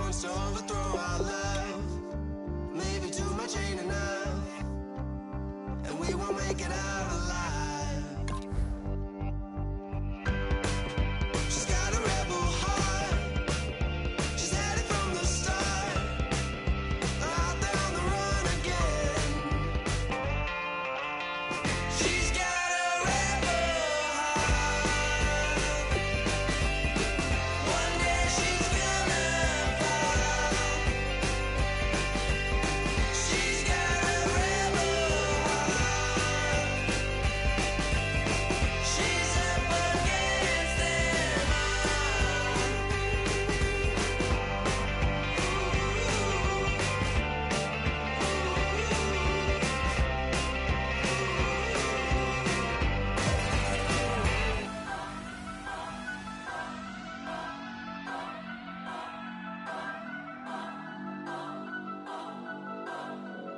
wants to overthrow our love. Maybe too much ain't enough, and we won't make it out alive. She's got a rebel heart. She's had it from the start. Out there on the run again. She's got a rebel heart. One day she's gonna fall. She's got a rebel heart. She's up against them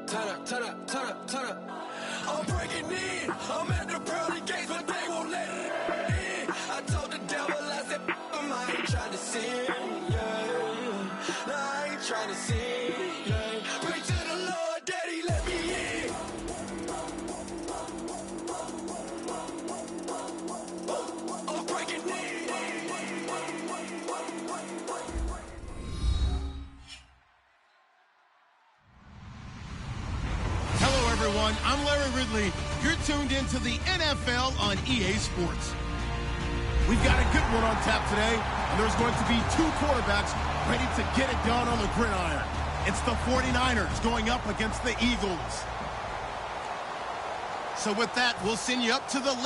Turn up, turn up, turn up, turn up. I'm breaking in. I'm at the pearly gates, but they won't let it in. I told the devil, I said, I ain't trying to sin, yeah. No, I ain't trying to sin, yeah. Pray to the Lord, Daddy, let me in. I'm breaking in. Hello, everyone. I'm Larry Ridley. You're tuned into the NFL on EA Sports. We've got a good one on tap today, and there's going to be two quarterbacks ready to get it done on the gridiron. It's the 49ers going up against the Eagles. So with that, we'll send you up to the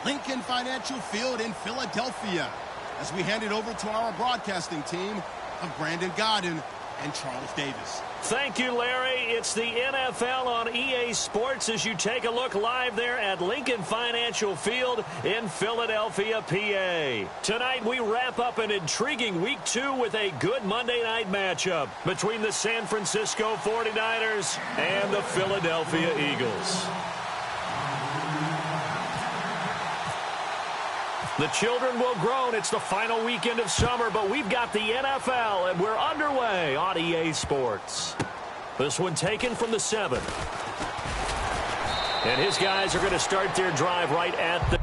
Lincoln Financial Field in Philadelphia, as we hand it over to our broadcasting team of Brandon Godden and Charles Davis. Thank you, Larry. It's the NFL on EA Sports as you take a look live there at Lincoln Financial Field in Philadelphia, PA. Tonight, we wrap up an intriguing Week 2 with a good Monday night matchup between the San Francisco 49ers and the Philadelphia Eagles. The children will groan. It's the final weekend of summer, but we've got the NFL, and we're underway on EA Sports. This one taken from the 7. And his guys are going to start their drive right at the...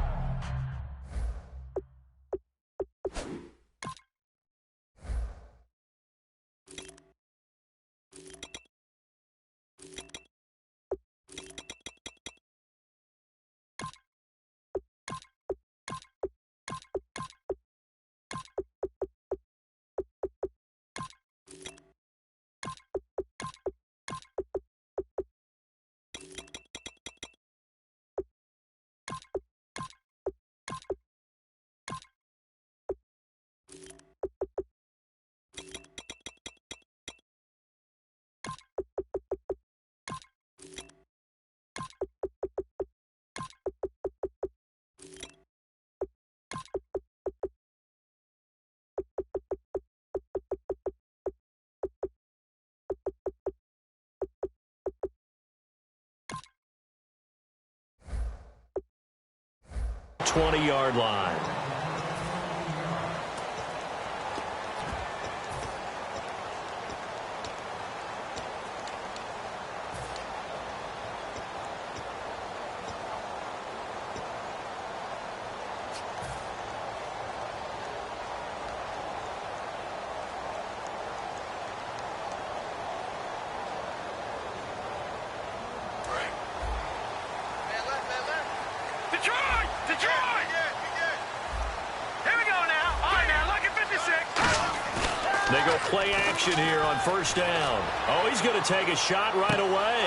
...20-yard line. They go play action here on first down. Oh, he's going to take a shot right away.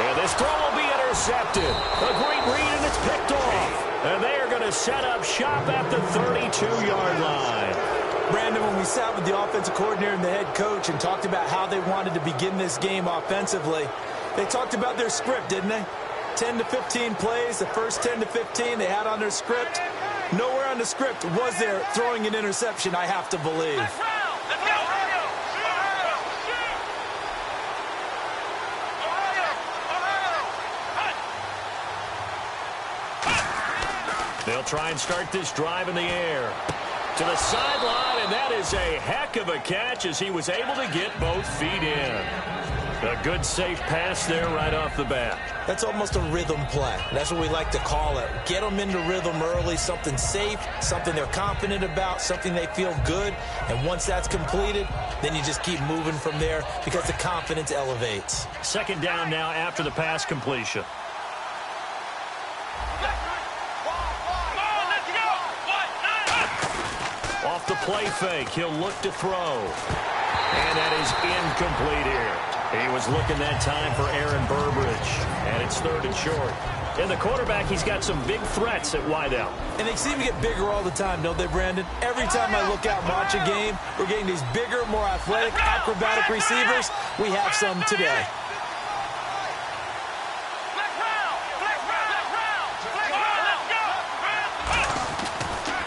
And this throw will be intercepted. A great read, and it's picked off. And they are going to set up shop at the 32-yard line. Brandon, when we sat with the offensive coordinator and the head coach and talked about how they wanted to begin this game offensively, they talked about their script, didn't they? 10 to 15 plays, the first 10 to 15 they had on their script. Nowhere on the script was there throwing an interception, I have to believe. They'll try and start this drive in the air. To the sideline, and that is a heck of a catch as he was able to get both feet in. A good, safe pass there right off the bat. That's almost a rhythm play. That's what we like to call it. Get them into rhythm early, something safe, something they're confident about, something they feel good. And once that's completed, then you just keep moving from there because the confidence elevates. Second down now after the pass completion. Off the play fake, he'll look to throw. And that is incomplete here. He was looking that time for Aaron Burbridge. And it's third and short. And the quarterback, he's got some big threats at wideout. And they seem to get bigger all the time, don't they, Brandon? Every time I look out and watch a game, we're getting these bigger, more athletic, acrobatic receivers. We have some today.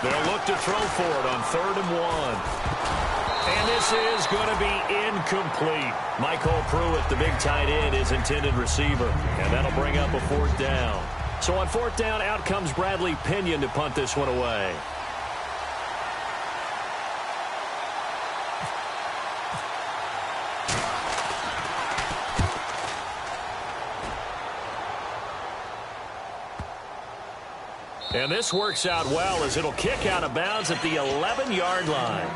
They'll look to throw for it on 3rd and 1. And this is going to be incomplete. Michael Pruitt, the big tight end, is intended receiver. And that'll bring up a 4th down. So on 4th down, out comes Bradley Pinion to punt this one away. And this works out well as it'll kick out of bounds at the 11-yard line.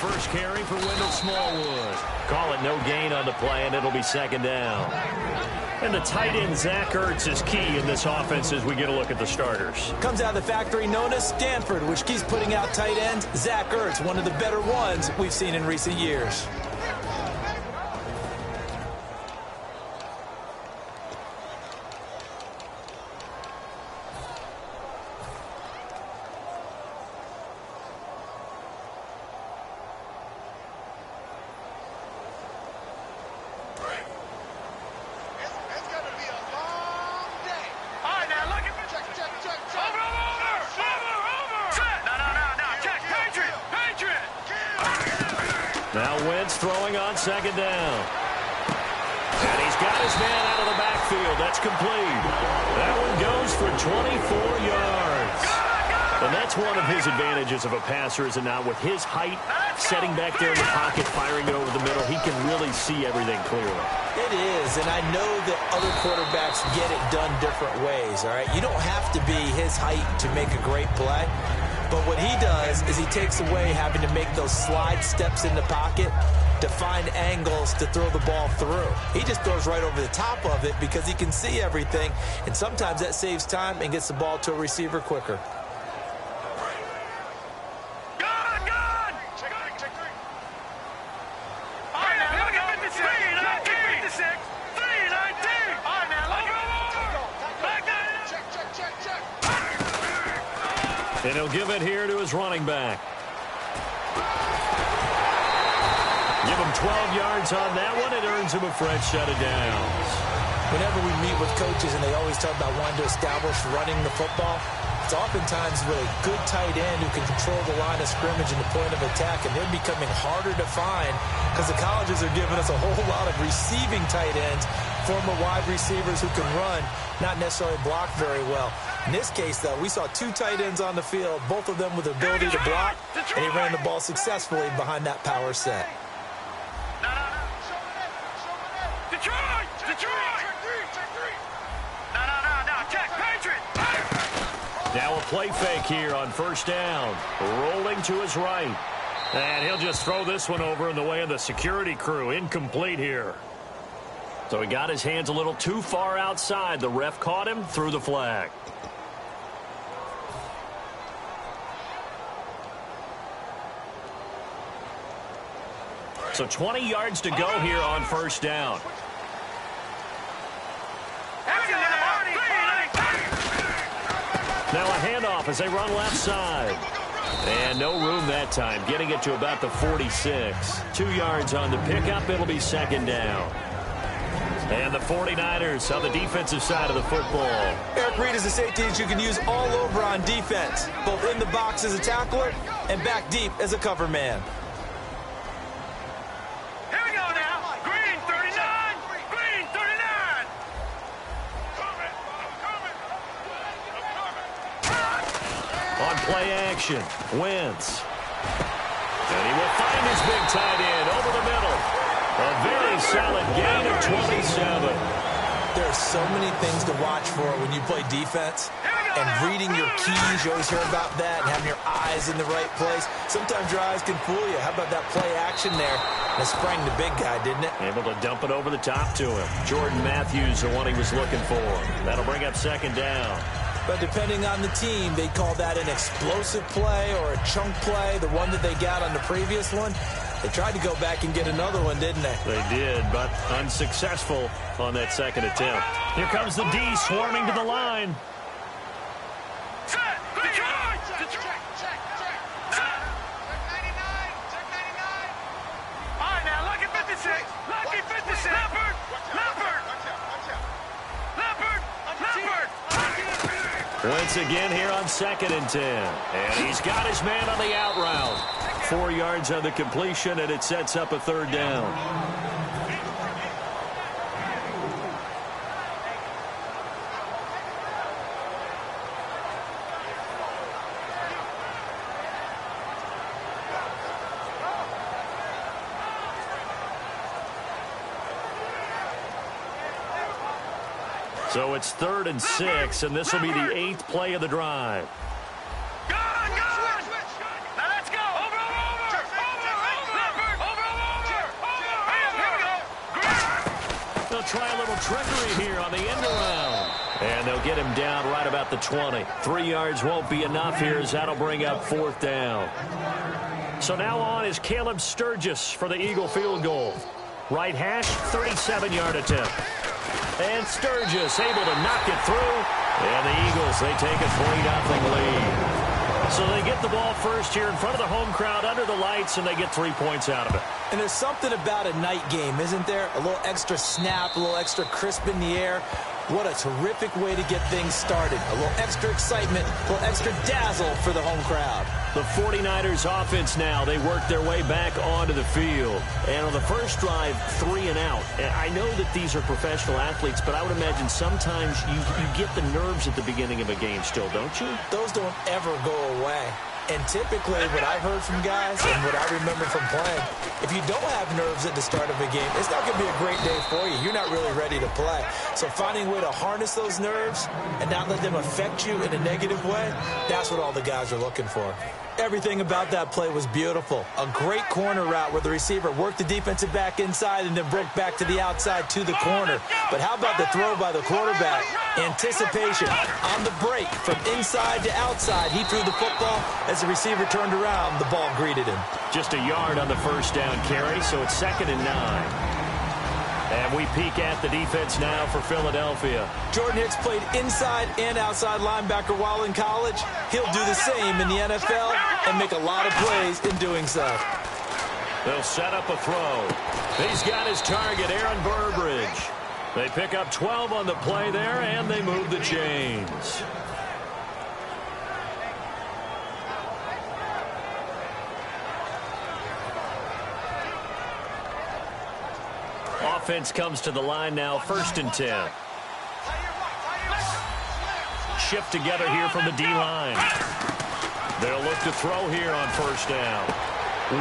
First carry for Wendell Smallwood. Call it no gain on the play, and it'll be 2nd down. And the tight end, Zach Ertz, is key in this offense as we get a look at the starters. Comes out of the factory known as Stanford, which keeps putting out tight ends. Zach Ertz, one of the better ones we've seen in recent years. Now Wentz throwing on 2nd down. And he's got his man out of the backfield. That's complete. That one goes for 24 yards. And that's one of his advantages of a passer, is it not? With his height, setting back there in the pocket, firing it over the middle, he can really see everything clearly. It is, and I know that other quarterbacks get it done different ways, all right? You don't have to be his height to make a great play. But what he does is he takes away having to make those slide steps in the pocket to find angles to throw the ball through. He just throws right over the top of it because he can see everything, and sometimes that saves time and gets the ball to a receiver quicker. And he'll give it here to his running back. Give him 12 yards on that one. It earns him a fresh set of downs. Whenever we meet with coaches and they always talk about wanting to establish running the football, it's oftentimes with a good tight end who can control the line of scrimmage and the point of attack, and they're becoming harder to find because the colleges are giving us a whole lot of receiving tight ends, former wide receivers who can run, not necessarily block very well. In this case, though, we saw 2 tight ends on the field, both of them with the ability to block, and he ran the ball successfully behind that power set. Now a play fake here on 1st down. Rolling to his right. And he'll just throw this one over in the way of the security crew. Incomplete here. So he got his hands a little too far outside. The ref caught him, threw the flag. So 20 yards to go here on 1st down. Now a handoff as they run left side. And no room that time, getting it to about the 46. 2 yards on the pickup. It'll be 2nd down. And the 49ers on the defensive side of the football. Eric Reid is a safety that you can use all over on defense, both in the box as a tackler and back deep as a cover man. Here we go now. Green 39. Green 39. On play action, Wentz. And he will find his big tight end over the middle. A very solid gain of 27. There are so many things to watch for when you play defense. And reading your keys, you always hear about that, and having your eyes in the right place. Sometimes your eyes can fool you. How about that play action there? That sprang the big guy, didn't it? Able to dump it over the top to him. Jordan Matthews, the one he was looking for. That'll bring up second down. But depending on the team, they call that an explosive play or a chunk play, the one that they got on the previous one. They tried to go back and get another one, didn't they? They did, but unsuccessful on that second attempt. Here comes the D swarming to the line. Once again here on 2nd and 10. And he's got his man on the out route. 4 yards on the completion, and it sets up a third down. So it's 3rd and 6, and this will be the 8th play of the drive. They'll try a little trickery here on the end around. And they'll get him down right about the 20. 3 yards won't be enough here as that'll bring up 4th down. So now on is Caleb Sturgis for the Eagle field goal. Right hash, 37-yard attempt. And Sturgis able to knock it through. And the Eagles, they take a 3-0 lead. So they get the ball first here in front of the home crowd under the lights, and they get 3 points out of it. And there's something about a night game, isn't there? A little extra snap, a little extra crisp in the air. What a terrific way to get things started. A little extra excitement, a little extra dazzle for the home crowd. The 49ers offense now, they work their way back onto the field. And on the first drive, 3 and out. And I know that these are professional athletes, but I would imagine sometimes you get the nerves at the beginning of a game still, don't you? Those don't ever go away. And typically, what I've heard from guys and what I remember from playing, if you don't have nerves at the start of a game, it's not going to be a great day for you. You're not really ready to play. So finding a way to harness those nerves and not let them affect you in a negative way, that's what all the guys are looking for. Everything about that play was beautiful. A great corner route where the receiver worked the defensive back inside and then broke back to the outside to the corner. But how about the throw by the quarterback? Anticipation on the break from inside to outside. He threw the football. As the receiver turned around, the ball greeted him. Just a yard on the first down carry, so it's 2nd and 9. And we peek at the defense now for Philadelphia. Jordan Hicks played inside and outside linebacker while in college. He'll do the same in the NFL and make a lot of plays in doing so. They'll set up a throw. He's got his target, Aaron Burbridge. They pick up 12 on the play there, and they move the chains. Offense comes to the line now, 1st and 10. Shift together here from the D-line. They'll look to throw here on 1st down.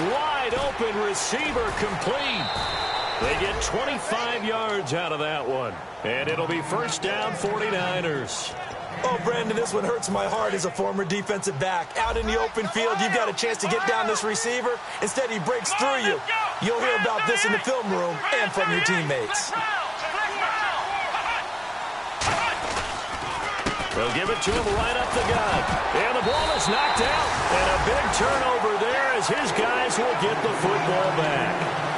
Wide open receiver complete. They get 25 yards out of that one. And it'll be 1st down, 49ers. Oh, Brandon, this one hurts my heart as a former defensive back. Out in the open field, you've got a chance to get down this receiver. Instead, he breaks through you. You'll hear about this in the film room and from your teammates. They'll give it to him right up the gut. And the ball is knocked out. And a big turnover there as his guys will get the football back.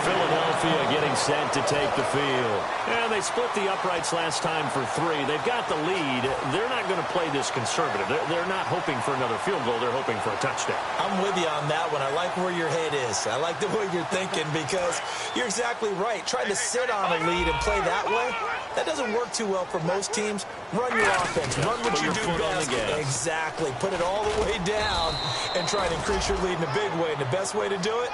Philadelphia getting set to take the field. And they split the uprights last time for 3. They've got the lead. They're not going to play this conservative. They're not hoping for another field goal. They're hoping for a touchdown. I'm with you on that one. I like where your head is. I like the way you're thinking because you're exactly right. Trying to sit on a lead and play that way, that doesn't work too well for most teams. Run your offense. Run what you do best. Exactly. Put it all the way down and try to increase your lead in a big way. And the best way to do it,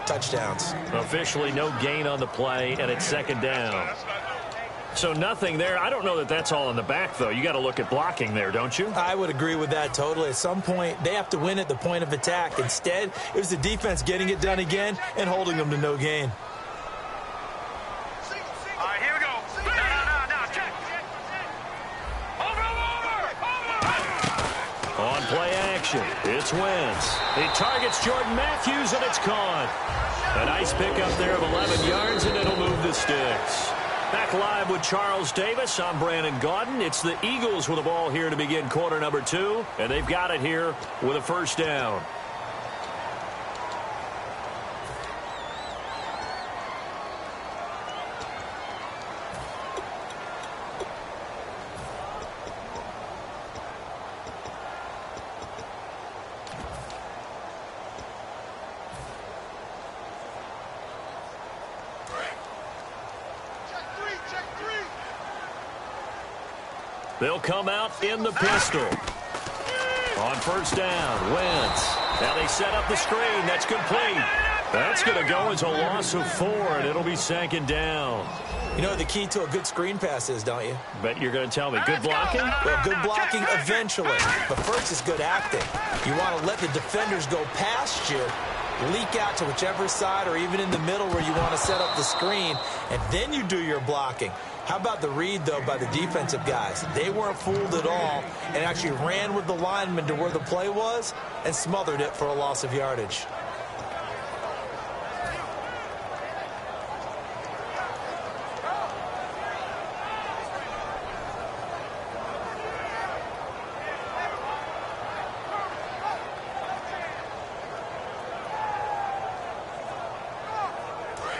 touchdowns. Officially no gain on the play, and it's second down. So nothing there. I don't know that that's all in the back, though. You got to look at blocking there, don't you? I would agree with that totally. At some point, they have to win at the point of attack. Instead, it was the defense getting it done again and holding them to no gain. All right, here we go. No, check. Over. On play action, it's Wentz. He targets Jordan Matthews, and it's caught. A nice pickup there of 11 yards, and it'll move the sticks. Back live with Charles Davis. I'm Brandon Gaudin. It's the Eagles with the ball here to begin quarter number 2, and they've got it here with a first down. They'll come out in the pistol. On first down, Wentz. Now they set up the screen. That's complete. That's going to go as a loss of 4, and it'll be second down. You know what the key to a good screen pass is, don't you? Bet you're going to tell me. Good blocking? Well, good blocking eventually. But first is good acting. You want to let the defenders go past you, leak out to whichever side or even in the middle where you want to set up the screen, and then you do your blocking. How about the read, though, by the defensive guys? They weren't fooled at all and actually ran with the lineman to where the play was and smothered it for a loss of yardage.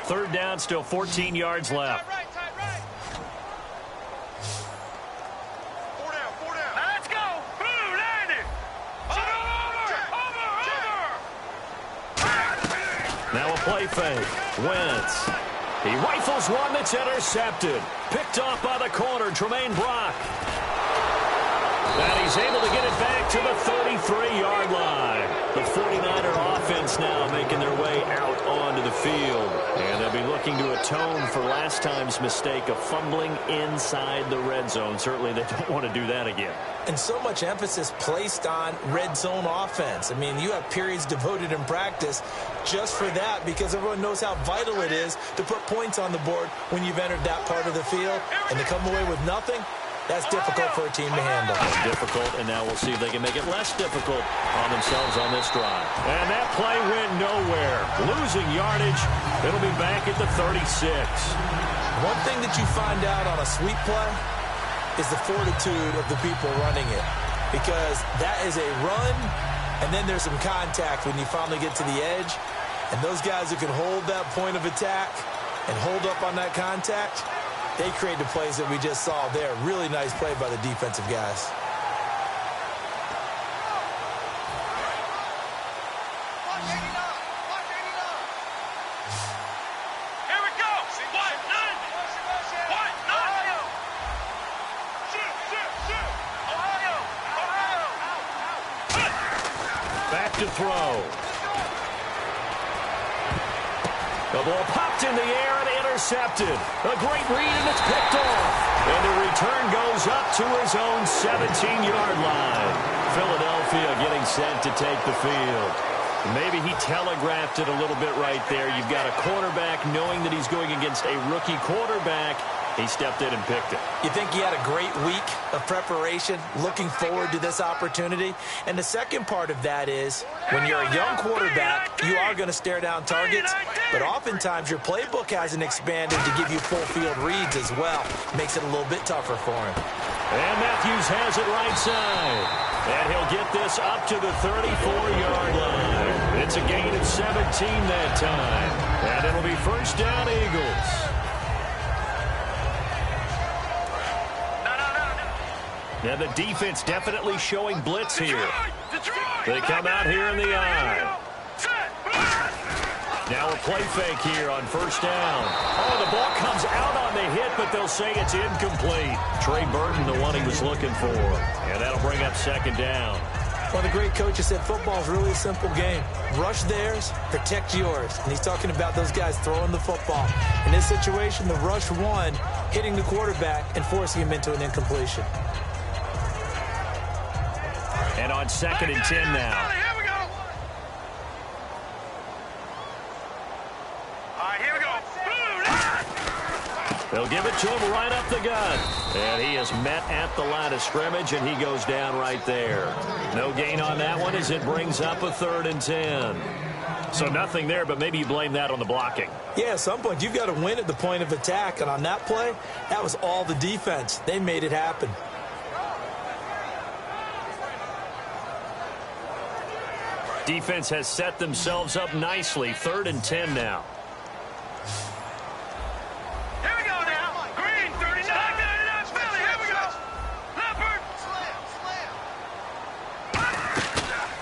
Third down, still 14 yards left. Now a play fake. Wentz. He rifles one that's intercepted. Picked off by the corner, Tremaine Brock. And he's able to get it back to the 33-yard line. The 49er offense now making their way out onto the field. And they'll be looking to atone for last time's mistake of fumbling inside the red zone. Certainly they don't want to do that again. And so much emphasis placed on red zone offense. I mean, you have periods devoted in practice just for that because everyone knows how vital it is to put points on the board when you've entered that part of the field. And to come away with nothing, that's difficult for a team to handle. Difficult, and now we'll see if they can make it less difficult on themselves on this drive. And that play went nowhere. Losing yardage. It'll be back at the 36. One thing that you find out on a sweep play is the fortitude of the people running it. Because that is a run, and then there's some contact when you finally get to the edge. And those guys who can hold that point of attack and hold up on that contact, they create the plays that we just saw there. Really nice play by the defensive guys. Here we go. What? Ohio. Shoot. Ohio. Back to throw. The ball popped in the air and intercepted. A great read, and it's picked off. And the return goes up to his own 17-yard line. Philadelphia getting set to take the field. Maybe he telegraphed it a little bit right there. You've got a quarterback knowing that he's going against a rookie quarterback. He stepped in and picked it. You think he had a great week of preparation, looking forward to this opportunity? And the second part of that is, when you're a young quarterback, you are going to stare down targets, but oftentimes your playbook hasn't expanded to give you full field reads as well. Makes it a little bit tougher for him. And Matthews has it right side. And he'll get this up to the 34-yard line. It's a gain of 17 that time. And it'll be first down, Eagles. Now the defense definitely showing blitz here. They come out here in the eye. Now a play fake here on first down. Oh, the ball comes out on the hit, but they'll say it's incomplete. Trey Burton, the one he was looking for. And that'll bring up second down. One of the great coaches said football is really a simple game. Rush theirs, protect yours. And he's talking about those guys throwing the football. In this situation, the rush one, hitting the quarterback and forcing him into an incompletion. And on 2nd and 10 now. Here we go. All right, here we go. They'll give it to him right up the gut. And he is met at the line of scrimmage, and he goes down right there. No gain on that one as it brings up a 3rd and 10. So nothing there, but maybe you blame that on the blocking. Yeah, at some point, you've got to win at the point of attack. And on that play, that was all the defense. They made it happen. Defense has set themselves up nicely. 3rd and 10 now. Here we go now. Green, 39. Philly, here we go. Leopard.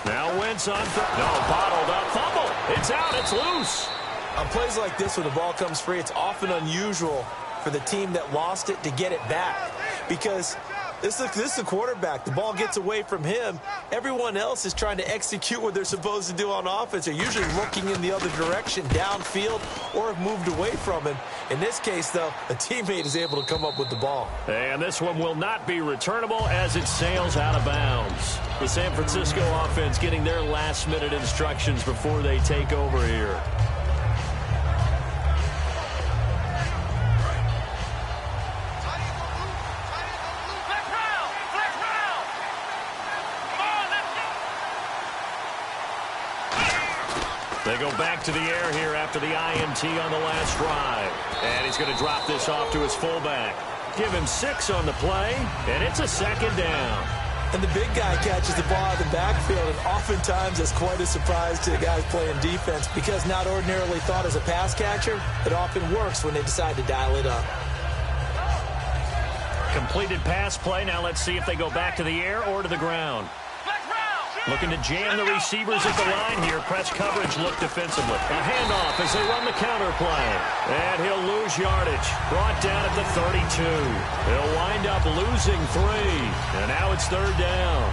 Now Wentz on bottled up. Fumble. It's out. It's loose. On plays like this, when the ball comes free, it's often unusual for the team that lost it to get it back. Because this is the quarterback. The ball gets away from him. Everyone else is trying to execute what they're supposed to do on offense. They're usually looking in the other direction, downfield, or have moved away from him. In this case, though, a teammate is able to come up with the ball. And this one will not be returnable as it sails out of bounds. The San Francisco offense getting their last-minute instructions before they take over here. They go back to the air here after the INT on the last drive. And he's going to drop this off to his fullback. Give him 6 on the play, and it's a 2nd down. And the big guy catches the ball out of the backfield, and oftentimes it's quite a surprise to the guys playing defense because not ordinarily thought as a pass catcher, it often works when they decide to dial it up. Completed pass play. Now let's see if they go back to the air or to the ground. Looking to jam the receivers at the line here. Press coverage look defensively. A handoff as they run the counter play. And he'll lose yardage. Brought down at the 32. He'll wind up losing 3. And now it's 3rd down.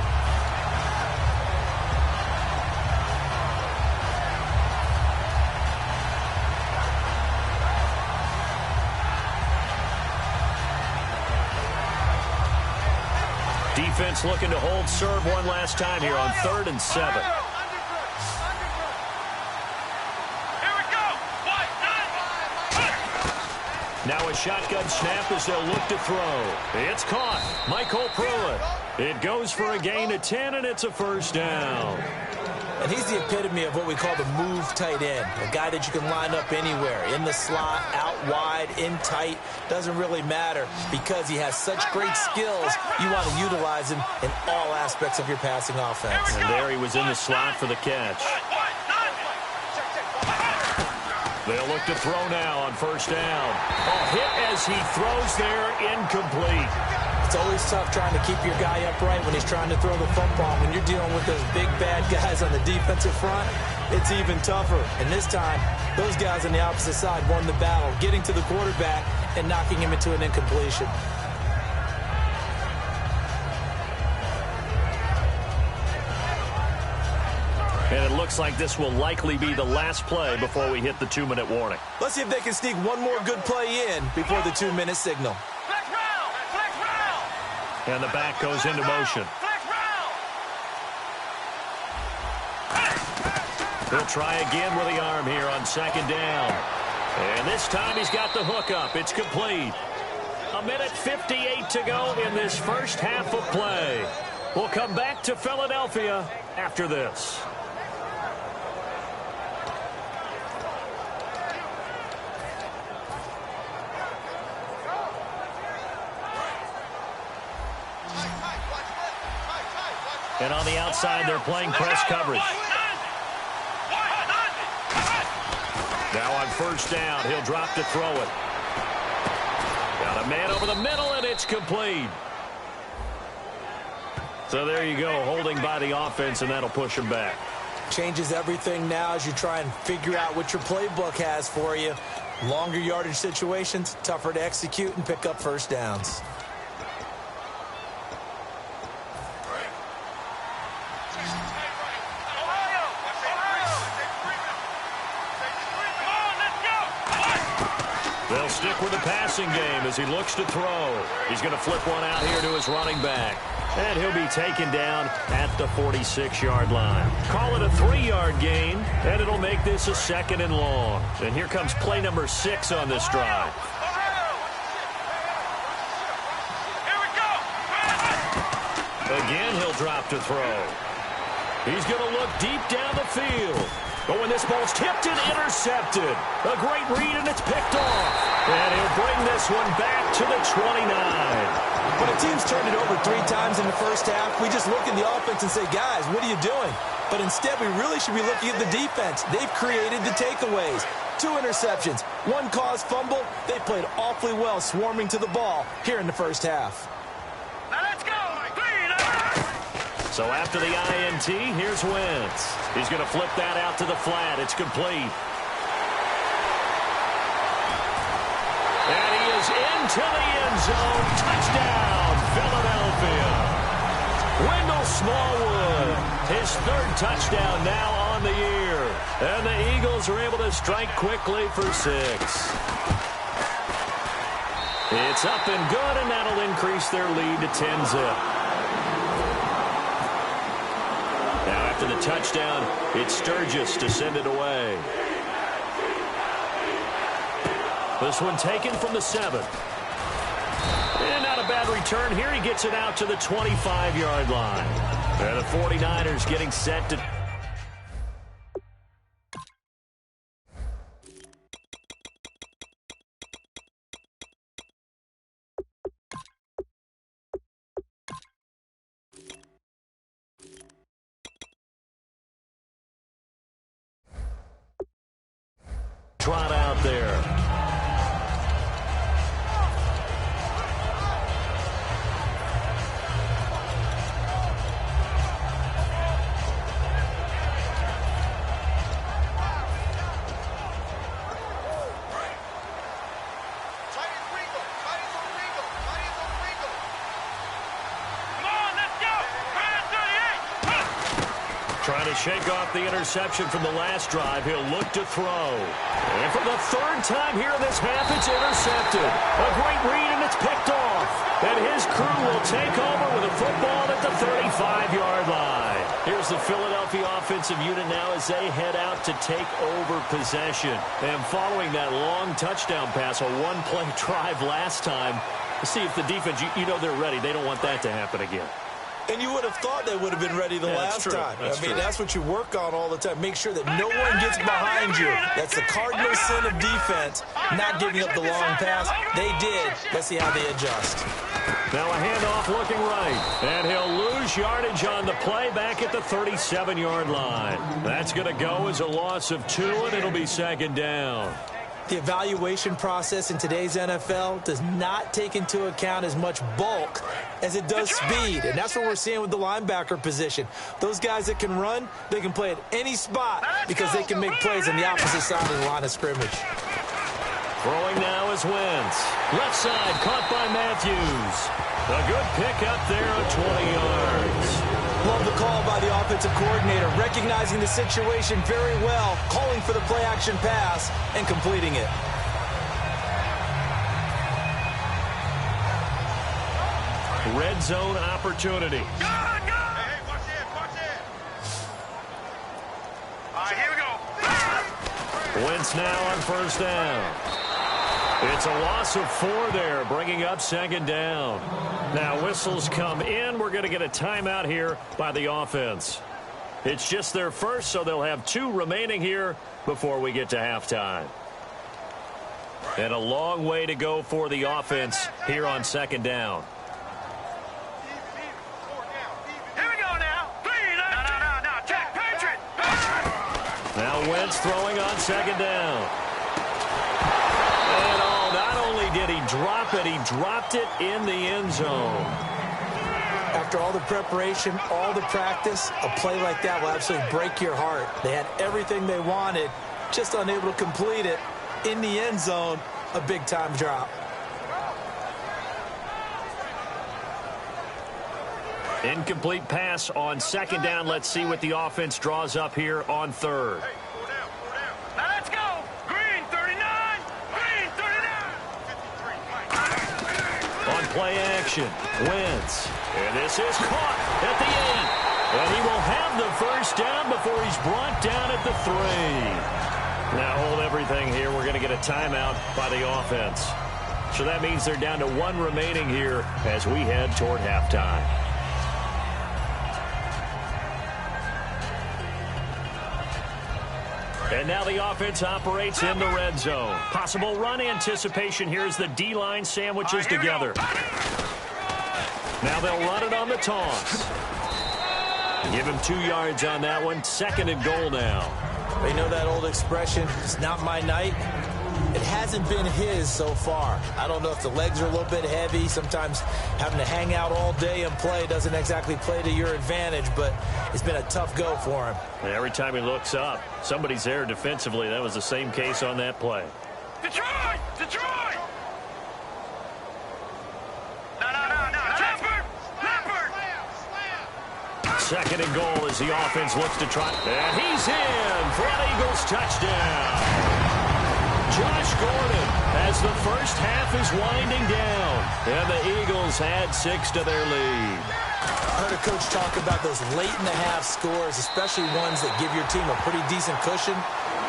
Defense looking to hold serve one last time here on 3rd and 7. Here we go. Now a shotgun snap as they'll look to throw. It's caught. Michael Pruitt. It goes for a gain of 10, and it's a 1st down. And he's the epitome of what we call the move tight end. A guy that you can line up anywhere. In the slot, out wide, in tight. Doesn't really matter because he has such great skills. You want to utilize him in all aspects of your passing offense. And there he was in the slot for the catch. They'll look to throw now on 1st down. A hit as he throws there, incomplete. It's always tough trying to keep your guy upright when he's trying to throw the football. When you're dealing with those big, bad guys on the defensive front, it's even tougher. And this time, those guys on the opposite side won the battle, getting to the quarterback and knocking him into an incompletion. And it looks like this will likely be the last play before we hit the 2-minute warning. Let's see if they can sneak one more good play in before the 2-minute signal. And the back goes into motion. He'll try again with the arm here on 2nd down. And this time he's got the hook up. It's complete. 1:58 to go in this first half of play. We'll come back to Philadelphia after this. And on the outside, they're playing press coverage. Now on first down, he'll drop to throw it. Got a man over the middle, and it's complete. So there you go, holding by the offense, and that'll push him back. Changes everything now as you try and figure out what your playbook has for you. Longer yardage situations, tougher to execute and pick up first downs. They'll stick with the passing game as he looks to throw. He's going to flip one out here to his running back. And he'll be taken down at the 46-yard line. Call it a 3-yard gain, and it'll make this a 2nd and long. And here comes play number 6 on this drive. Here we go. Again, he'll drop to throw. He's going to look deep down the field. But when this ball's tipped and intercepted, a great read, and it's picked off. And he'll bring this one back to the 29. When a team's turned it over 3 times in the first half, we just look at the offense and say, guys, what are you doing? But instead, we really should be looking at the defense. They've created the takeaways. 2 interceptions, 1 caused fumble. They played awfully well swarming to the ball here in the first half. Now let's go. So after the INT, here's Wentz. He's going to flip that out to the flat. It's complete. And he is into the end zone. Touchdown, Philadelphia. Wendell Smallwood, his 3rd touchdown now on the year. And the Eagles are able to strike quickly for 6. It's up and good, and that'll increase their lead to 10-zip. Now after the touchdown, it's Sturgis to send it away. This one taken from the 7. And not a bad return here. He gets it out to the 25-yard line. And the 49ers getting set to... trot out there. Trying to shake off the interception from the last drive. He'll look to throw. And for the 3rd time here in this half, it's intercepted. A great read, and it's picked off. And his crew will take over with a football at the 35-yard line. Here's the Philadelphia offensive unit now as they head out to take over possession. And following that long touchdown pass, a 1-play drive last time, see if the defense, you know they're ready. They don't want that to happen again. And you would have thought they would have been ready the last time. That's what you work on all the time. Make sure that no one gets behind you. That's the cardinal sin of defense, not giving up the long pass. They did. Let's see how they adjust. Now a handoff looking right. And he'll lose yardage on the play back at the 37-yard line. That's going to go as a loss of 2, and it'll be 2nd down. The evaluation process in today's NFL does not take into account as much bulk as it does speed. And that's what we're seeing with the linebacker position. Those guys that can run, they can play at any spot because they can make plays on the opposite side of the line of scrimmage. Throwing now is Wentz. Left side caught by Matthews. A good pick up there on 20 yards. Love the call by the offensive coordinator, recognizing the situation very well, calling for the play-action pass, and completing it. Red zone opportunity. Go! Hey, watch it. All right, here we go. Wentz now on first down. It's a loss of 4 there, bringing up 2nd down. Now whistles come in. We're going to get a timeout here by the offense. It's just their first, so they'll have 2 remaining here before we get to halftime. And a long way to go for the offense here on 2nd down. Here we go now. Wentz throwing on second down. And not only did he drop it, he dropped it in the end zone. After all the preparation, all the practice, a play like that will absolutely break your heart. They had everything they wanted, just unable to complete it. In the end zone, a big-time drop. Incomplete pass on second down. Let's see what the offense draws up here on third. Hey, pull down, pull down. Now let's go. Green 39. Green 39. On play action, Wentz. And this is caught at the 8. And he will have the first down before he's brought down at the 3. Now hold everything here. We're going to get a timeout by the offense. So that means they're down to 1 remaining here as we head toward halftime. And now the offense operates in the red zone. Possible run anticipation here as the D-line sandwiches together. Now they'll run it on the toss. Give him 2 yards on that one. 2nd and goal now. They know that old expression, it's not my night. It hasn't been his so far. I don't know if the legs are a little bit heavy. Sometimes having to hang out all day and play doesn't exactly play to your advantage, but it's been a tough go for him. And every time he looks up, somebody's there defensively. That was the same case on that play. Detroit! Detroit! No. Leopard! 2nd and goal as the offense looks to try. And he's in for an Eagles touchdown. Josh Gordon as the first half is winding down. And the Eagles add 6 to their lead. I heard a coach talk about those late-in-the-half scores, especially ones that give your team a pretty decent cushion.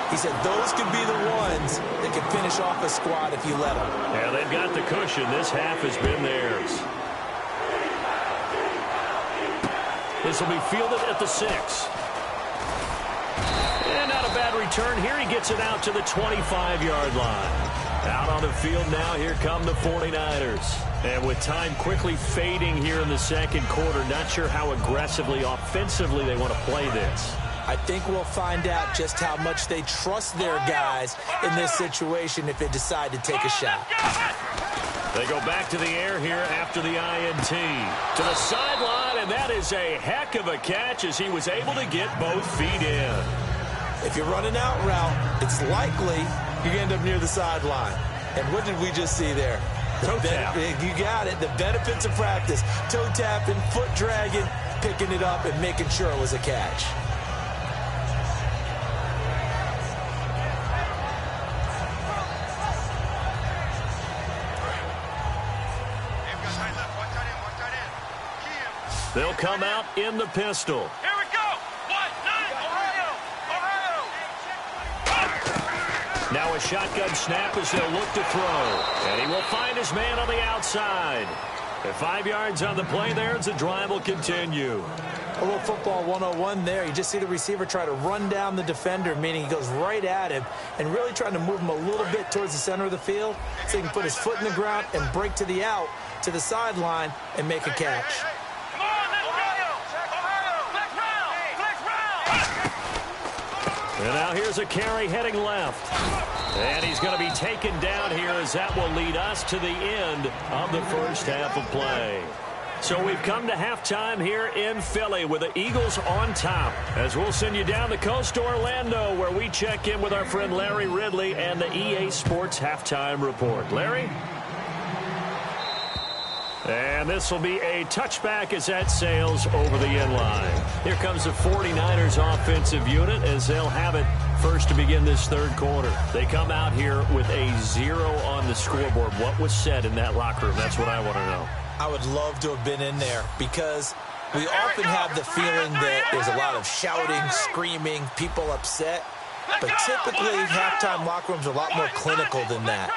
He said those could be the ones that can finish off a squad if you let them. Yeah, they've got the cushion. This half has been theirs. This will be fielded at the 6. And not a bad return here. He gets it out to the 25-yard line. Out on the field now, here come the 49ers. And with time quickly fading here in the second quarter, not sure how aggressively, offensively they want to play this. I think we'll find out just how much they trust their guys in this situation if they decide to take a shot. They go back to the air here after the INT. To the sideline, and that is a heck of a catch as he was able to get both feet in. If you're running out route, it's likely you're going to end up near the sideline. And what did we just see there? Toe tap. You got it. The benefits of practice. Toe tapping, foot dragging, picking it up, and making sure it was a catch. They'll come out in the pistol. Here we go. 1-9, Ohio. Now a shotgun snap as they'll look to throw. And he will find his man on the outside. At 5 yards on the play there as the drive will continue. A little football 101 there. You just see the receiver try to run down the defender, meaning he goes right at him and really trying to move him a little bit towards the center of the field so he can put his foot in the ground and break to the out, to the sideline, and make a catch. And now here's a carry heading left. And he's going to be taken down here as that will lead us to the end of the first half of play. So we've come to halftime here in Philly with the Eagles on top. As we'll send you down the coast to Orlando where we check in with our friend Larry Ridley and the EA Sports Halftime Report. Larry? And this will be a touchback as that sails over the end line. Here comes the 49ers offensive unit as they'll have it first to begin this third quarter. They come out here with a 0 on the scoreboard. What was said in that locker room? That's what I want to know. I would love to have been in there because we often have the feeling that there's a lot of shouting, screaming, people upset. But typically, halftime locker rooms are a lot more clinical than that.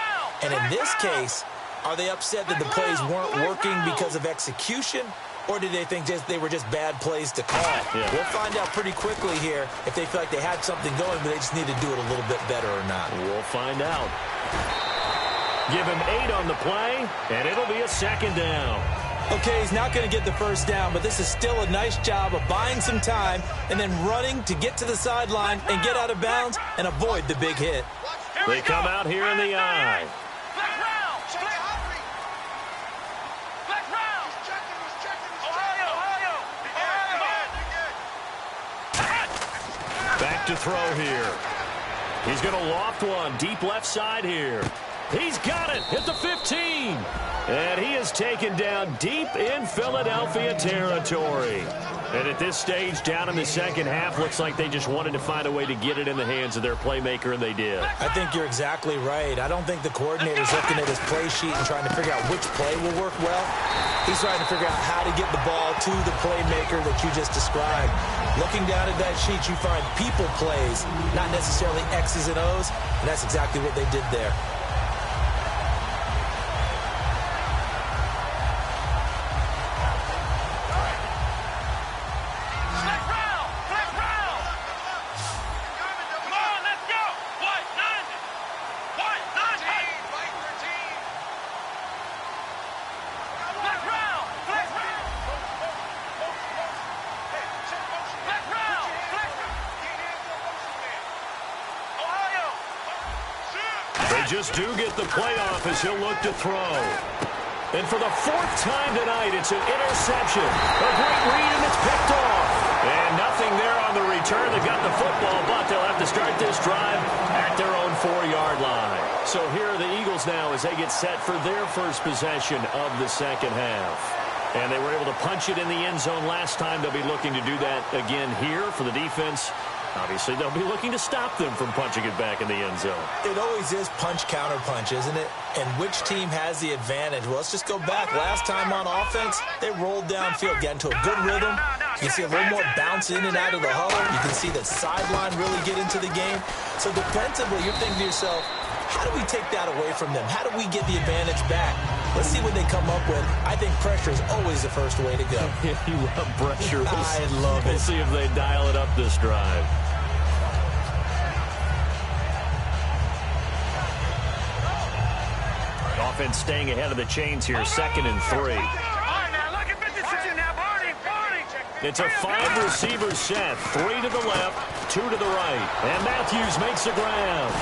And in this case, are they upset that the plays weren't working because of execution, or did they think they were just bad plays to call? Yeah. We'll find out pretty quickly here if they feel like they had something going, but they just need to do it a little bit better or not. We'll find out. Give him 8 on the play, and it'll be a second down. Okay, he's not going to get the first down, but this is still a nice job of buying some time and then running to get to the sideline and get out of bounds and avoid the big hit. They come out here in the I. Back to throw here. He's going to loft one deep left side here. He's got it at the 15. And he is taken down deep in Philadelphia territory. And at this stage, down in the second half, looks like they just wanted to find a way to get it in the hands of their playmaker, and they did. I think you're exactly right. I don't think the coordinator's looking at his play sheet and trying to figure out which play will work well. He's trying to figure out how to get the ball to the playmaker that you just described. Looking down at that sheet, you find people plays, not necessarily X's and O's, and that's exactly what they did there. Just do get the playoff as he'll look to throw. And for the fourth time tonight, it's an interception. A great read, and it's picked off. And nothing there on the return that got the football, but they'll have to start this drive at their own 4-yard line. So here are the Eagles now as they get set for their first possession of the second half. And they were able to punch it in the end zone last time. They'll be looking to do that again here for the defense. Obviously, they'll be looking to stop them from punching it back in the end zone. It always is punch-counter-punch, isn't it? And which team has the advantage? Well, let's just go back. Last time on offense, they rolled downfield, got into a good rhythm. You see a little more bounce in and out of the huddle. You can see the sideline really get into the game. So defensively, you're thinking to yourself, how do we take that away from them? How do we get the advantage back? Let's see what they come up with. I think pressure is always the first way to go. You love pressure. I love it. We'll see if they dial it up this drive. Offense staying ahead of the chains here, 2nd and 3. It's a 5-receiver set, 3 to the left, 2 to the right. And Matthews makes the grab.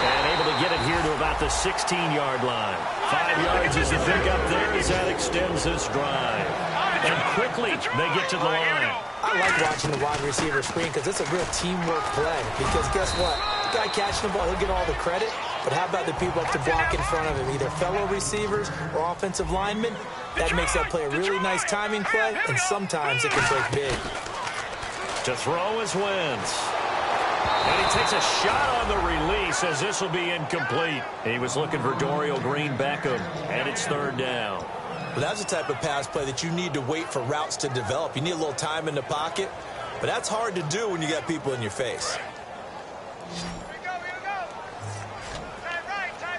And able to get it here to about the 16-yard line. 5 yards is the pickup there as that extends this drive. And quickly they get to the line. I like watching the wide receiver screen because it's a real teamwork play. Because guess what? The guy catching the ball, he'll get all the credit. But how about the people up to block in front of him? Either fellow receivers or offensive linemen. That makes that play a really nice timing play. And sometimes it can break big. To throw is Wentz. And he takes a shot on the release as this will be incomplete. He was looking for Dorial Green-Beckham, and it's 3rd down. Well, that's the type of pass play that you need to wait for routes to develop. You need a little time in the pocket, but that's hard to do when you got people in your face.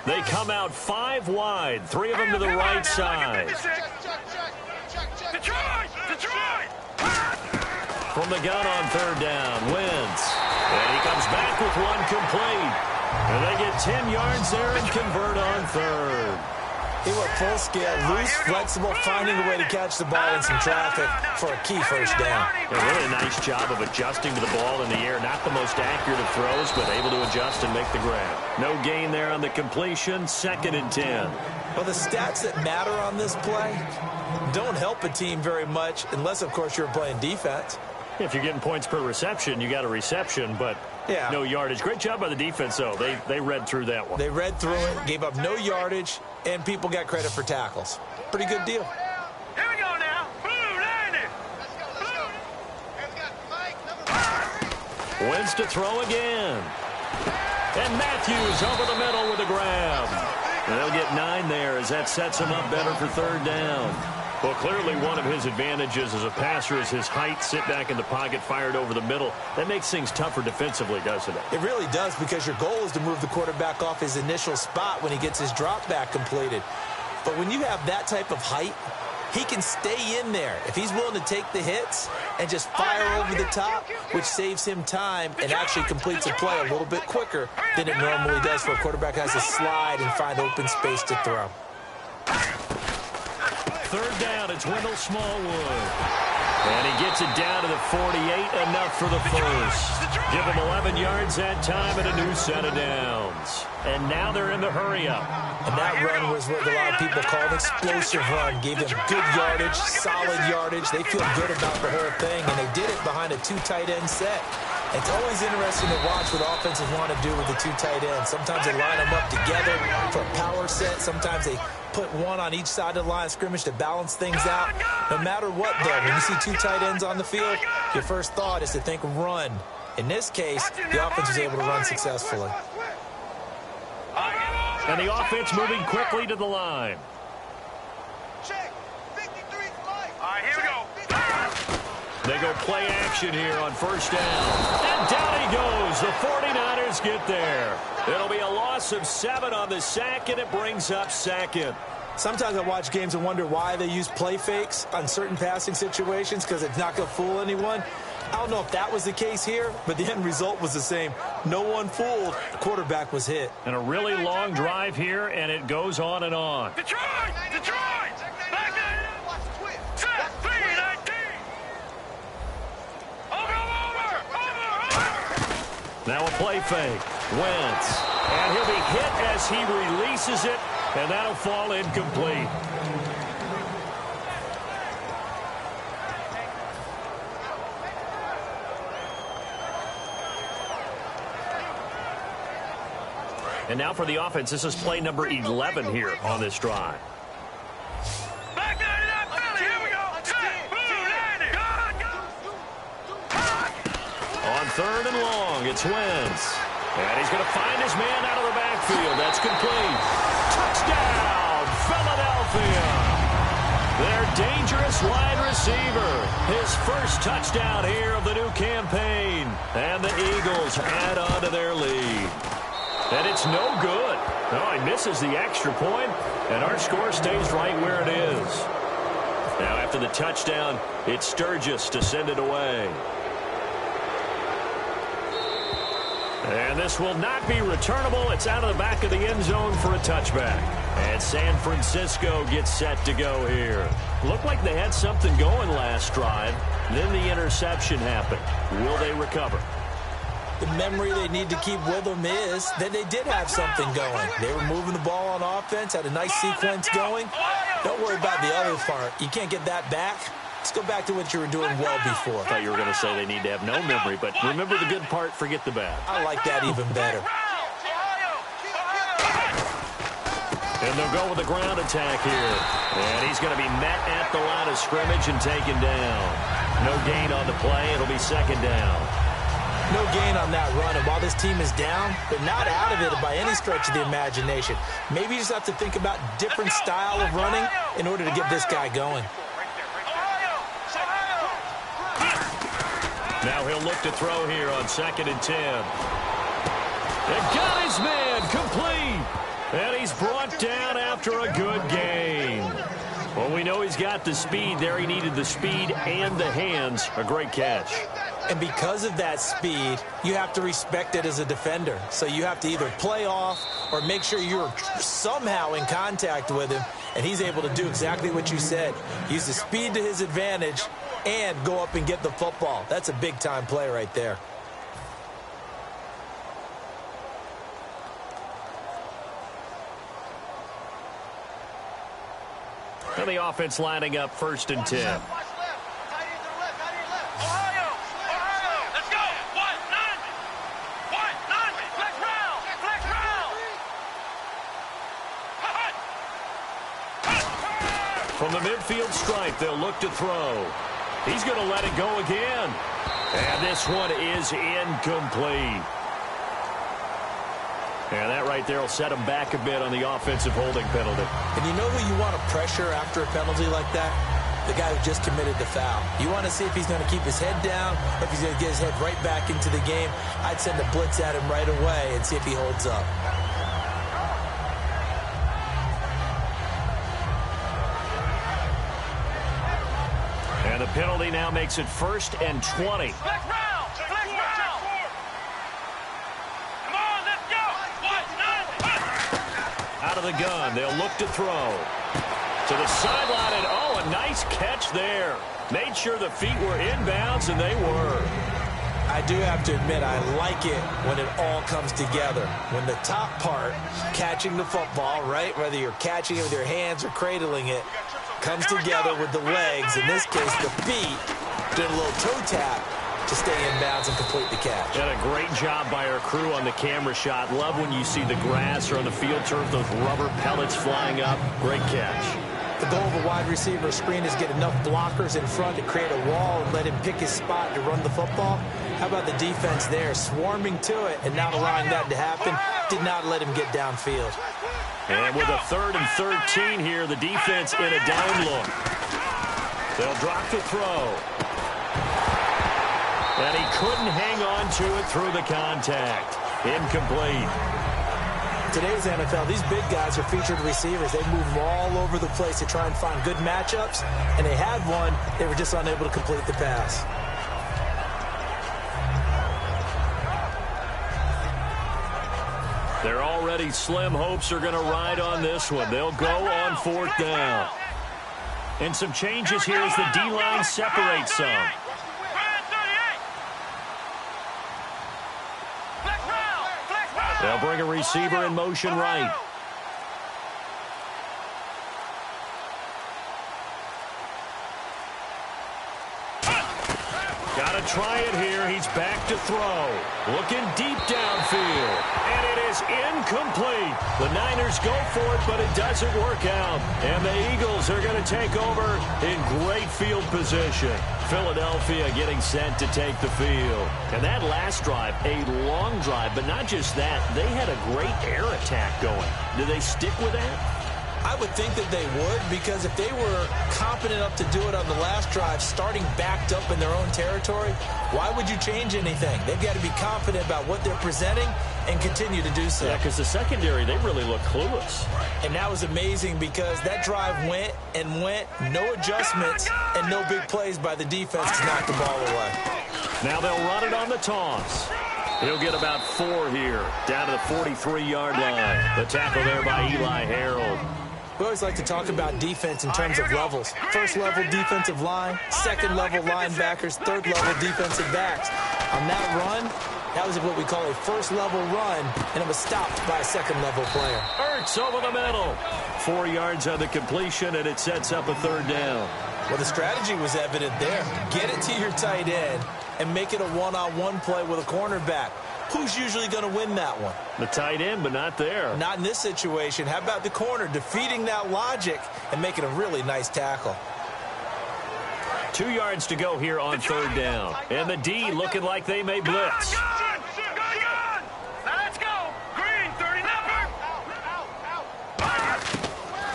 They come out 5 wide, 3 of them to the right side. From the gun on 3rd down, Wentz. And he comes back with one complete. And they get 10 yards there and convert on 3rd. He went full scale, loose, flexible, finding a way to catch the ball in some traffic for a key first down. A really nice job of adjusting to the ball in the air. Not the most accurate of throws, but able to adjust and make the grab. No gain there on the completion, 2nd and 10. Well, the stats that matter on this play don't help a team very much unless, of course, you're playing defense. If you're getting points per reception, you got a reception, but no yardage. Great job by the defense, though. They read through that one. They read through it, gave up no yardage, and people got credit for tackles. Pretty good deal. Here we go now. Blue, landed. Wentz to throw again. And Matthews over the middle with a grab. And they'll get 9 there as that sets him up better for 3rd down. Well, clearly one of his advantages as a passer is his height, sit back in the pocket, fired over the middle. That makes things tougher defensively, doesn't it? It really does, because your goal is to move the quarterback off his initial spot when he gets his drop back completed. But when you have that type of height, he can stay in there if he's willing to take the hits and just fire over the top, which saves him time and actually completes a play a little bit quicker than it normally does for a quarterback who has to slide and find open space to throw. third down. It's Wendell Smallwood. And he gets it down to the 48, enough for the first. Give him 11 yards that time and a new set of downs. And now they're in the hurry-up. And that run was what a lot of people call an explosive run. Gave them good yardage, solid yardage. They feel good about the whole thing, and they did it behind a two tight end set. It's always interesting to watch what offenses want to do with the two tight ends. Sometimes they line them up together for a power set. Sometimes they put one on each side of the line of scrimmage to balance things out. No matter what, though, when you see two tight ends on the field, your first thought is to think run. In this case, the offense was able to run successfully. And the offense moving quickly to the line. Check. 53 flight. All right, here we go. They go play action here on first down. And down he goes. The 49ers get there. It'll be a loss of 7 on the sack, and it brings up second. Sometimes I watch games and wonder why they use play fakes on certain passing situations, because it's not going to fool anyone. I don't know if that was the case here, but the end result was the same. No one fooled. The quarterback was hit. And a really long drive here, and it goes on and on. Detroit! Detroit! Back in! Set! 3-19! Over! Now a play fake. Wentz. And he'll be hit as he releases it, and that'll fall incomplete. And now for the offense, this is play number 11 here on this drive. Back there to that Philly! Here we go! Set! Blue 90! On third and long, it's Wentz. And he's going to find his man out of the backfield. That's complete. Touchdown, Philadelphia. Their dangerous wide receiver. His first touchdown here of the new campaign. And the Eagles add on to their lead. And it's no good. No, he misses the extra point, and our score stays right where it is. Now, after the touchdown, it's Sturgis to send it away. And this will not be returnable. It's out of the back of the end zone for a touchback. And San Francisco gets set to go here. Looked like they had something going last drive. Then the interception happened. Will they recover? The memory they need to keep with them is that they did have something going. They were moving the ball on offense, had a nice sequence going. Don't worry about the other part. You can't get that back. Let's go back to what you were doing well before. I thought you were going to say they need to have no memory, but remember the good part, forget the bad. I like that even better. And they'll go with the ground attack here. And he's going to be met at the line of scrimmage and taken down. No gain on the play. It'll be second down. No gain on that run, and while this team is down, they're not out of it by any stretch of the imagination. Maybe you just have to think about different style of running in order to get this guy going. Now he'll look to throw here on 2nd and 10. And got his man complete. And he's brought down after a good gain. Well, we know he's got the speed there. He needed the speed and the hands. A great catch. And because of that speed, you have to respect it as a defender. So you have to either play off or make sure you're somehow in contact with him. And he's able to do exactly what you said. Use the speed to his advantage and go up and get the football. That's a big-time play right there. And the offense lining up 1st and 10. From the midfield stripe, they'll look to throw. He's going to let it go again. And this one is incomplete. And that right there will set him back a bit on the offensive holding penalty. And you know who you want to pressure after a penalty like that? The guy who just committed the foul. You want to see if he's going to keep his head down or if he's going to get his head right back into the game. I'd send a blitz at him right away and see if he holds up. And the penalty now makes it 1st and 20. Out of the gun, they'll look to throw. To the sideline, and oh, a nice catch there. Made sure the feet were inbounds, and they were. I do have to admit, I like it when it all comes together. When the top part, catching the football, right, whether you're catching it with your hands or cradling it, comes together with the legs, in this case the feet, did a little toe tap to stay in bounds and complete the catch. And a great job by our crew on the camera shot. Love when you see the grass or on the field turf, those rubber pellets flying up. Great catch. The goal of a wide receiver screen is get enough blockers in front to create a wall and let him pick his spot to run the football. How about the defense there, swarming to it and not allowing that to happen? Did not let him get downfield. And with a 3rd and 13 here, the defense in a down look. They'll drop to throw. And he couldn't hang on to it through the contact. Incomplete. Today's NFL, these big guys are featured receivers. They move them all over the place to try and find good matchups, and they had one. They were just unable to complete the pass. Their already slim hopes are going to ride on this one. They'll go on 4th down. And some changes here as the D-line separates some. They'll bring a receiver in motion right. Got to try it here. He's back to throw. Looking deep downfield. And it is incomplete. The Niners go for it, but it doesn't work out. And the Eagles are going to take over in great field position. Philadelphia getting sent to take the field. And that last drive, a long drive, but not just that. They had a great air attack going. Do they stick with that? I would think that they would, because if they were competent enough to do it on the last drive, starting backed up in their own territory, why would you change anything? They've got to be confident about what they're presenting and continue to do so. Yeah, because the secondary, they really look clueless. And that was amazing because that drive went and went, no adjustments, and no big plays by the defense to knock the ball away. Now they'll run it on the toss. He'll get about 4 here, down to the 43-yard line. The tackle there by Eli Harold. We always like to talk about defense in terms of levels. First level defensive line, second level linebackers, third level defensive backs. On that run, that was what we call a first level run, and it was stopped by a second level player. Ertz over the middle. 4 yards on the completion, and it sets up a 3rd down. Well, the strategy was evident there. Get it to your tight end and make it a one-on-one play with a cornerback. Who's usually going to win that one? The tight end, but not there. Not in this situation. How about the corner defeating that logic and making a really nice tackle? 2 yards to go here on 3rd down. And the D looking like they may blitz. Let's go. Green, 30 number.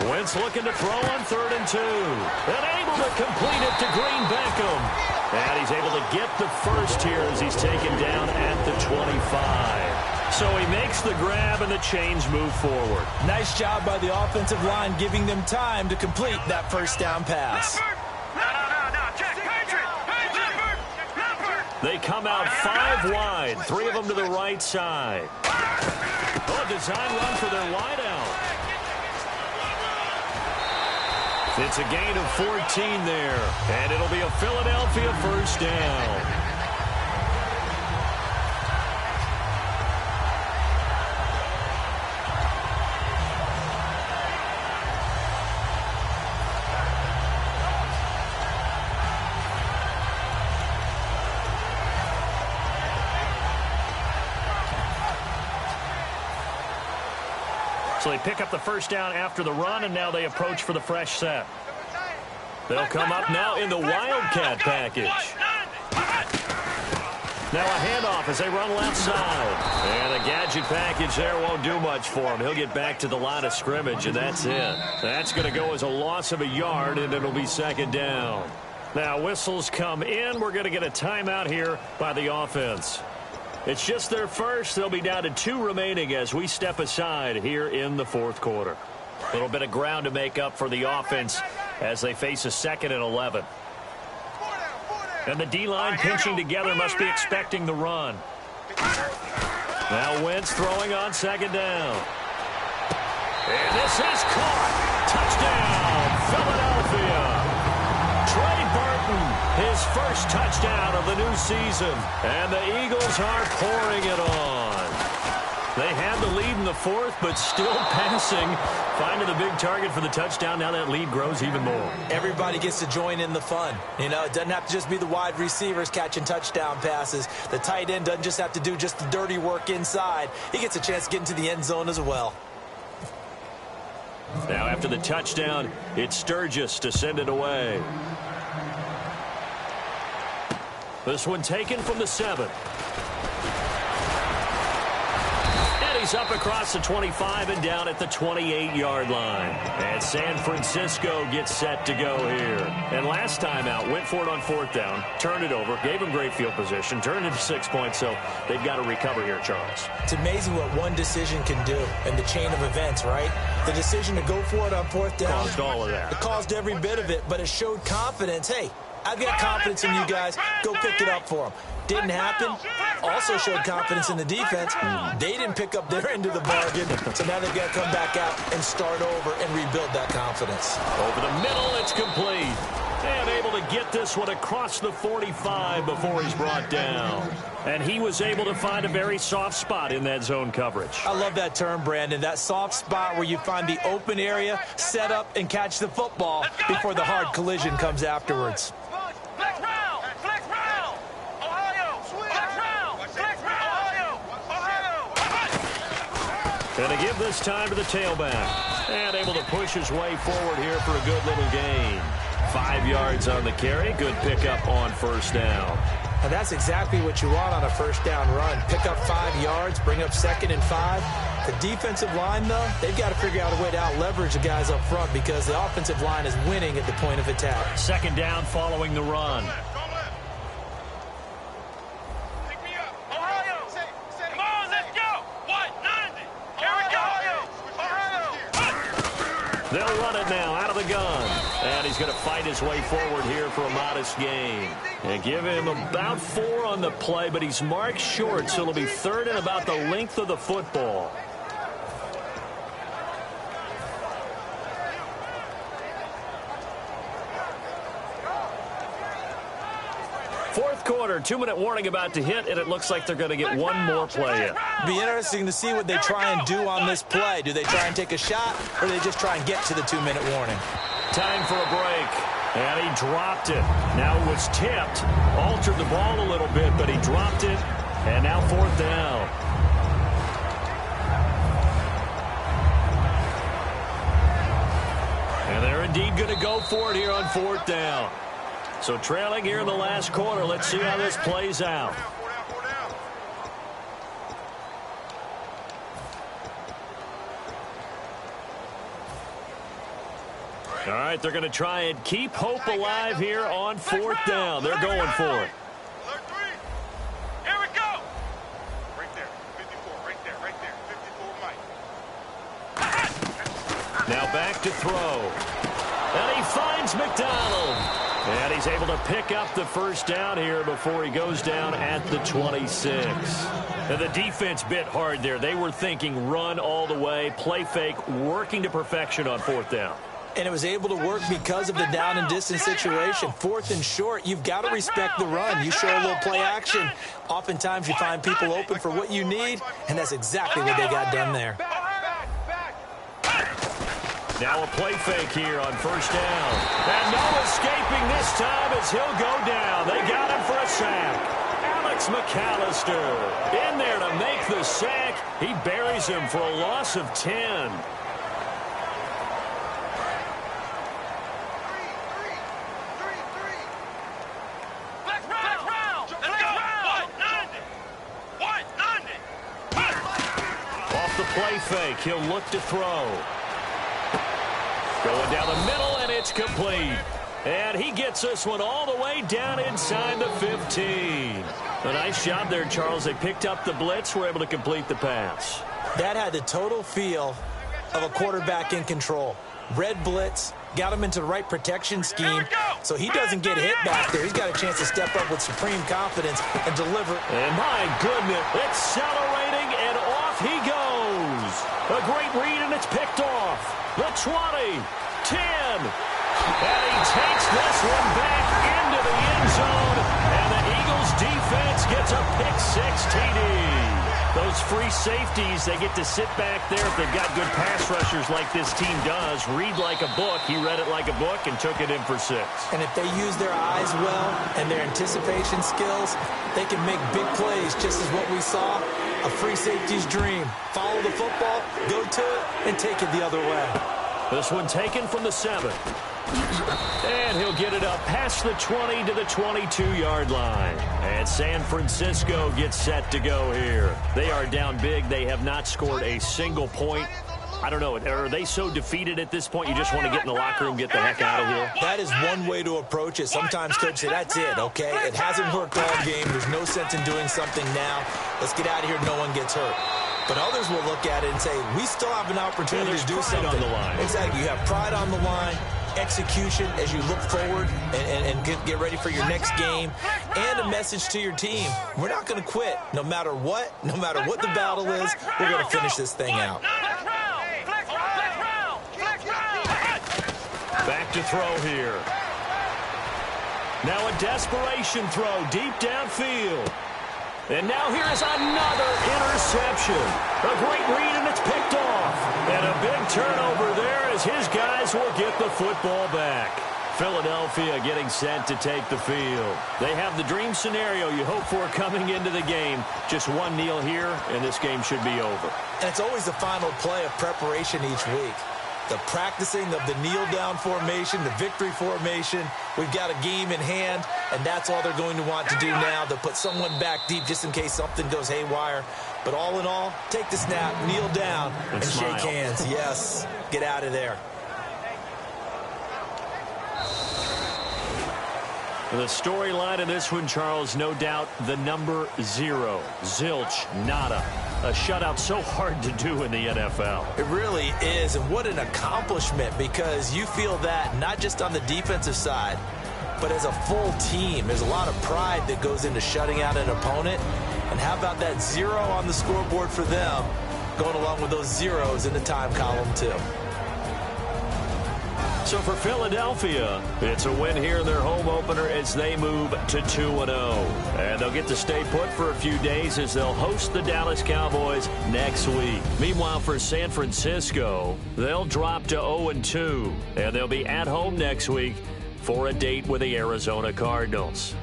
Wentz looking to throw on 3rd and 2. And able to complete it to Green Beckham. And he's able to get the first here as he's taken down at the 25. So he makes the grab and the chains move forward. Nice job by the offensive line giving them time to complete that first down pass. No. Check. Patriot. They come out 5 wide. 3 of them to the right side. Oh, design run for their wideout. It's a gain of 14 there, and it'll be a Philadelphia first down. So they pick up the first down after the run, and now they approach for the fresh set. They'll come up now in the Wildcat package. Now a handoff as they run left side. And a gadget package there won't do much for him. He'll get back to the line of scrimmage, and that's it. That's going to go as a loss of a yard, and it'll be 2nd down. Now whistles come in. We're going to get a timeout here by the offense. It's just their first. They'll be down to 2 remaining as we step aside here in the 4th quarter. A little bit of ground to make up for the offense as they face a 2nd and 11. And the D-line pinching together must be expecting the run. Now Wentz throwing on 2nd down. And this is caught. Touchdown, Philadelphia. Trey Burton, his first touchdown of the new season. And the Eagles are pouring it on. They had the lead in the fourth, but still passing. Finding the big target for the touchdown. Now that lead grows even more. Everybody gets to join in the fun. You know, it doesn't have to just be the wide receivers catching touchdown passes. The tight end doesn't just have to do just the dirty work inside. He gets a chance to get into the end zone as well. Now after the touchdown, it's Sturgis to send it away. This one taken from the 7. He's up across the 25 and down at the 28-yard line. And San Francisco gets set to go here. And last time out, went for it on 4th down, turned it over, gave him great field position, turned it to 6 points, so they've got to recover here, Charles. It's amazing what one decision can do in the chain of events, right? The decision to go for it on 4th down. Caused all of that. It caused every bit of it, but it showed confidence. Hey, I've got confidence in you guys. Go pick it up for them. Didn't happen. Also showed confidence in the defense. They didn't pick up their end of the bargain, so now they've got to come back out and start over and rebuild that confidence. Over the middle, it's complete. And able to get this one across the 45 before he's brought down. And he was able to find a very soft spot in that zone coverage. I love that term, Brandon. That soft spot where you find the open area, set up, and catch the football before the hard collision comes afterwards. And to give this time to the tailback. And able to push his way forward here for a good little gain. 5 yards on the carry. Good pickup on 1st down. And that's exactly what you want on a 1st down run. Pick up 5 yards, bring up 2nd and 5. The defensive line, though, they've got to figure out a way to out-leverage the guys up front because the offensive line is winning at the point of attack. 2nd down following the run. They'll run it now out of the gun. And he's going to fight his way forward here for a modest gain. And give him about 4 on the play, but he's marked short, so it'll be 3rd and about the length of the football. Fourth quarter, 2-minute warning about to hit, and it looks like they're going to get one more play in. Be interesting to see what they try and do on this play. Do they try and take a shot, or do they just try and get to the 2-minute warning? Time for a break, and he dropped it. Now it was tipped, altered the ball a little bit, but he dropped it, and now 4th down. And they're indeed going to go for it here on 4th down. So trailing here in the last quarter. Let's see how this plays out. All right, they're going to try and keep hope alive here on 4th down. They're going for it. Here we go. Right there, 54, right there, 54, Mike. Now back to throw. And he finds McDonald. And he's able to pick up the 1st down here before he goes down at the 26. And the defense bit hard there. They were thinking run all the way, play fake, working to perfection on 4th down. And it was able to work because of the down and distance situation. 4th and short, you've got to respect the run. You show a little play action. Oftentimes you find people open for what you need, and that's exactly what they got done there. Now a play fake here on 1st down. And no escaping this time as he'll go down. They got him for a sack. Alex McAllister in there to make the sack. He buries him for a loss of 10. Off the play fake, he'll look to throw. Going down the middle, and it's complete. And he gets this one all the way down inside the 15. A nice job there, Charles. They picked up the blitz, were able to complete the pass. That had the total feel of a quarterback in control. Red blitz, got him into the right protection scheme, so he doesn't get hit back there. He's got a chance to step up with supreme confidence and deliver. And my goodness, accelerating, and off he goes. A great read, and it's picked off. The 20, 10, And he takes this one back into the end zone. And the Eagles defense gets a pick-6 TD. Those free safeties, they get to sit back there if they've got good pass rushers like this team does. Read like a book. He read it like a book and took it in for 6. And if they use their eyes well and their anticipation skills, they can make big plays, just as what we saw. A free safety's dream. Follow the football, go to it, and take it the other way. This one taken from the 7. And he'll get it up past the 20 to the 22-yard line. And San Francisco gets set to go here. They are down big. They have not scored a single point. I don't know. Are they so defeated at this point you just want to get in the locker room, get the heck out of here? That is one way to approach it. Sometimes coaches say, that's it, okay? It hasn't worked all game. There's no sense in doing something now. Let's get out of here. No one gets hurt. But others will look at it and say, we still have an opportunity to do something. On the line. Exactly. You have pride on the line, execution as you look forward and get ready for your next game, and a message to your team. We're not going to quit no matter what the battle is. We're going to finish this thing out. Back to throw here. Now a desperation throw deep downfield. And now here is another interception. A great read, and it's picked off. And a big turnover there as his guys will get the football back. Philadelphia getting set to take the field. They have the dream scenario you hope for coming into the game. Just one kneel here, and this game should be over. And it's always the final play of preparation each week. The practicing of the kneel-down formation, the victory formation. We've got a game in hand, and that's all they're going to want to do now. They'll put someone back deep just in case something goes haywire. But all in all, take the snap, kneel down, and shake hands. Yes, get out of there. The storyline in this one, Charles, no doubt the number 0. Zilch, nada. A shutout so hard to do in the NFL. It really is, and what an accomplishment, because you feel that not just on the defensive side, but as a full team. There's a lot of pride that goes into shutting out an opponent. And how about that 0 on the scoreboard for them, going along with those zeros in the time column too. So for Philadelphia, it's a win here in their home opener as they move to 2-0. And they'll get to stay put for a few days as they'll host the Dallas Cowboys next week. Meanwhile, for San Francisco, they'll drop to 0-2. And they'll be at home next week for a date with the Arizona Cardinals.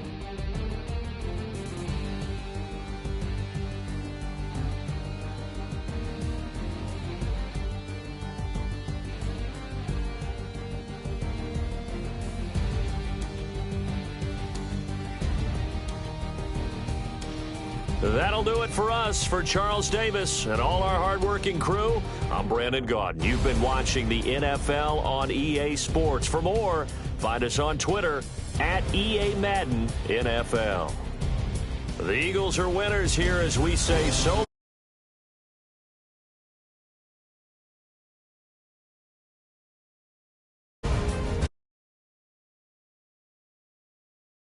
That'll do it for us. For Charles Davis and all our hardworking crew, I'm Brandon Gaudin. You've been watching the NFL on EA Sports. For more, find us on Twitter at EA Madden NFL. The Eagles are winners here as we say so.